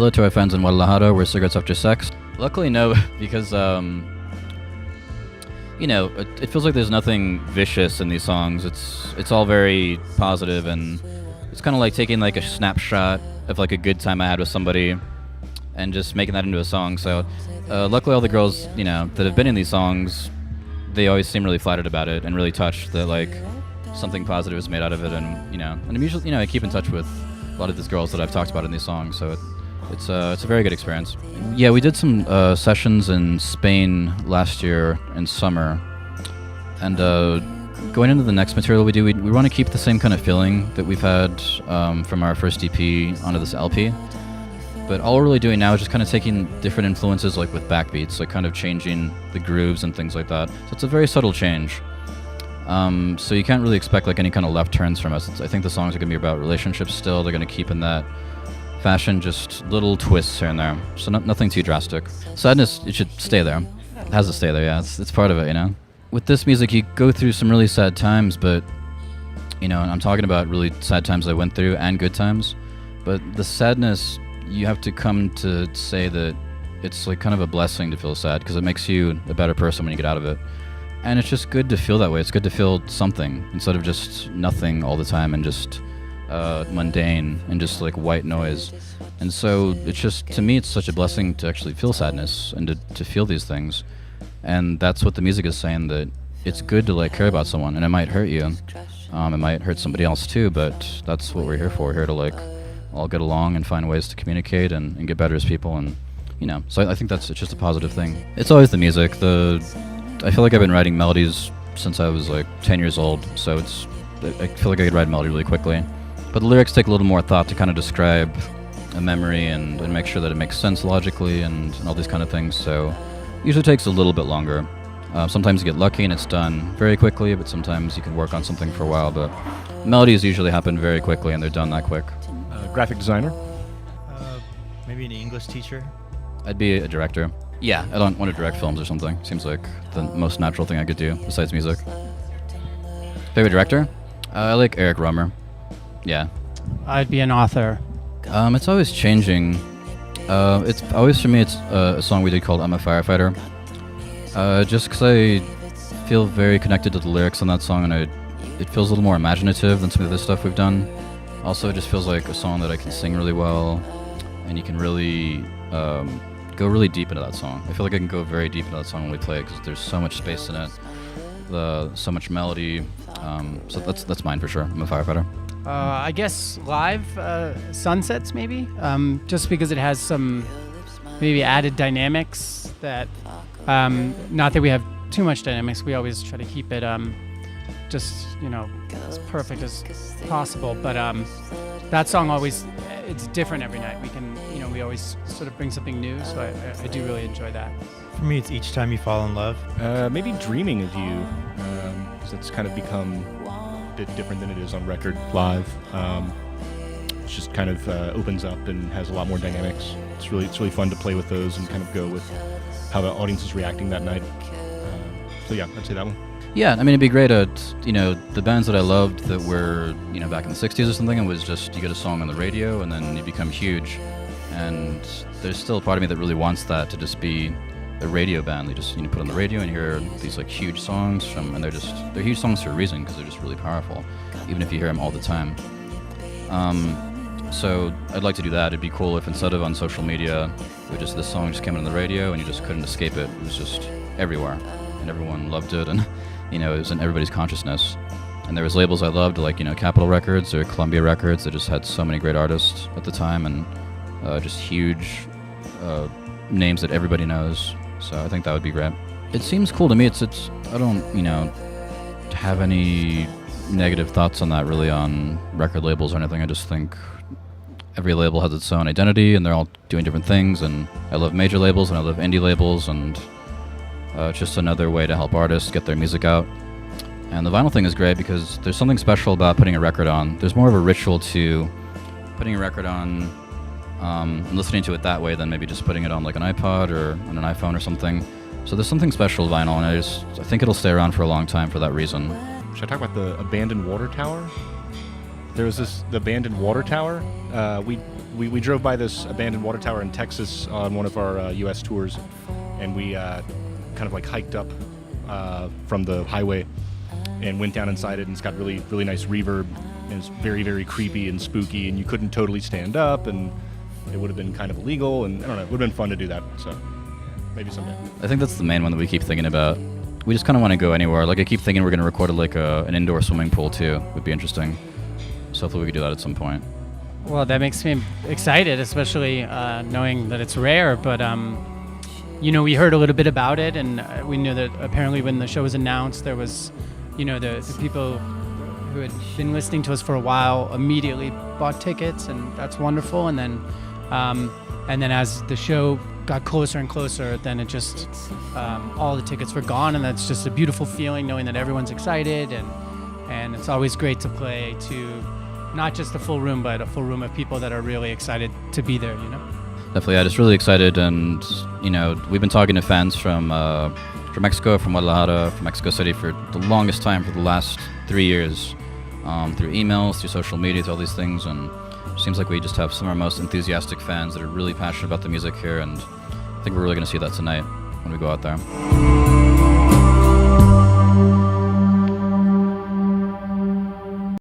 Hello to our friends in Guadalajara, where cigarettes after sex. Luckily, no, because, it feels like there's nothing vicious in these songs. It's all very positive, and it's kind of like taking like a snapshot of like a good time I had with somebody and just making that into a song. So, luckily all the girls, that have been in these songs, they always seem really flattered about it and really touched that like something positive is made out of it. And, and I'm usually, I keep in touch with a lot of these girls that I've talked about in these songs, so it's a very good experience. Yeah, we did some sessions in Spain last year in summer, and going into the next material we do, we want to keep the same kind of feeling that we've had from our first EP onto this LP. But all we're really doing now is just kind of taking different influences, like with backbeats, like kind of changing the grooves and things like that. So it's a very subtle change. So you can't really expect like any kind of left turns from us. I think the songs are going to be about relationships still. They're going to keep in that fashion, just little twists here and there. So nothing too drastic. Sadness, it should stay there. It has to stay there, yeah. It's part of it, With this music, you go through some really sad times, but, and I'm talking about really sad times I went through and good times. But the sadness, you have to come to say that it's like kind of a blessing to feel sad, because it makes you a better person when you get out of it. And it's just good to feel that way. It's good to feel something instead of just nothing all the time and just mundane and just like white noise. And so it's just, to me, it's such a blessing to actually feel sadness and to feel these things. And that's what the music is saying, that it's good to like care about someone, and it might hurt you. It might hurt somebody else too, but that's what we're here for. We're here to like all get along and find ways to communicate and get better as people. And, so I think it's just a positive thing. It's always the music. I feel like I've been writing melodies since I was like 10 years old, so I feel like I could write a melody really quickly. But the lyrics take a little more thought to kind of describe a memory and make sure that it makes sense logically and all these kind of things, so it usually takes a little bit longer. Sometimes you get lucky and it's done very quickly, but sometimes you can work on something for a while, but melodies usually happen very quickly and they're done that quick. Graphic designer? Maybe an English teacher? I'd be a director. Yeah, I don't want to direct films or something. Seems like the most natural thing I could do besides music. Favorite director? I like Eric Romer. Yeah. I'd be an author. It's always changing. It's always, for me, it's a song we did called I'm a Firefighter. Just because I feel very connected to the lyrics on that song, and it feels a little more imaginative than some of the stuff we've done. Also, it just feels like a song that I can sing really well, and you can really go really deep into that song. I feel like I can go very deep into that song when we play it, because there's so much space in it, so much melody. So that's mine for sure. I'm a Firefighter. I guess live Sunsets, maybe, just because it has some maybe added dynamics that, not that we have too much dynamics, we always try to keep it just, as perfect as possible, but that song always, it's different every night. We can, we always sort of bring something new, so I do really enjoy that. For me, it's Each Time You Fall in Love. Maybe Dreaming of You, because it's kind of become a bit different than it is on record live. It just kind of opens up and has a lot more dynamics. It's really fun to play with those and kind of go with how the audience is reacting that night. So yeah, I'd say that one. Yeah, I mean, it'd be great at, the bands that I loved that were, back in the 60s or something, it was just, you get a song on the radio and then you become huge. And there's still a part of me that really wants that to just be a radio band. They just, put on the radio and you hear these like huge songs and they're huge songs for a reason, because they're just really powerful, even if you hear them all the time. So I'd like to do that. It'd be cool if instead of on social media, this song just came on the radio and you just couldn't escape it. It was just everywhere and everyone loved it, and it was in everybody's consciousness. And there was labels I loved, like, Capitol Records or Columbia Records, that just had so many great artists at the time, and just huge names that everybody knows. So I think that would be great. It seems cool to me. It's I don't, have any negative thoughts on that really on record labels or anything. I just think every label has its own identity and they're all doing different things, and I love major labels and I love indie labels, and it's just another way to help artists get their music out. And the vinyl thing is great because there's something special about putting a record on. There's more of a ritual to putting a record on and listening to it that way than maybe just putting it on like an iPod or on an iPhone or something. So there's something special with vinyl, and I think it'll stay around for a long time for that reason. Should I talk about the abandoned water tower? There was the abandoned water tower. We drove by this abandoned water tower in Texas on one of our U.S. tours, and we kind of like hiked up from the highway and went down inside it, and it's got really, really nice reverb, and it's very, very creepy and spooky, and you couldn't totally stand up, and it would have been kind of illegal, and I don't know, it would have been fun to do that, so maybe someday. I think that's the main one that we keep thinking about. We just kind of want to go anywhere. Like I keep thinking we're going to record like an indoor swimming pool too. Would be interesting. So hopefully we could do that at some point. Well, that makes me excited, especially knowing that it's rare. But we heard a little bit about it, and we knew that apparently when the show was announced, there was, the people who had been listening to us for a while immediately bought tickets, and that's wonderful. And then as the show got closer and closer, then it just all the tickets were gone, and that's just a beautiful feeling knowing that everyone's excited, and it's always great to play to not just a full room, but a full room of people that are really excited to be there. Definitely, I'm just really excited, and we've been talking to fans from Mexico, from Guadalajara, from Mexico City for the longest time, for the last 3 years, through emails, through social media, through all these things, and it seems like we just have some of our most enthusiastic fans that are really passionate about the music here, and I think we're really going to see that tonight when we go out there.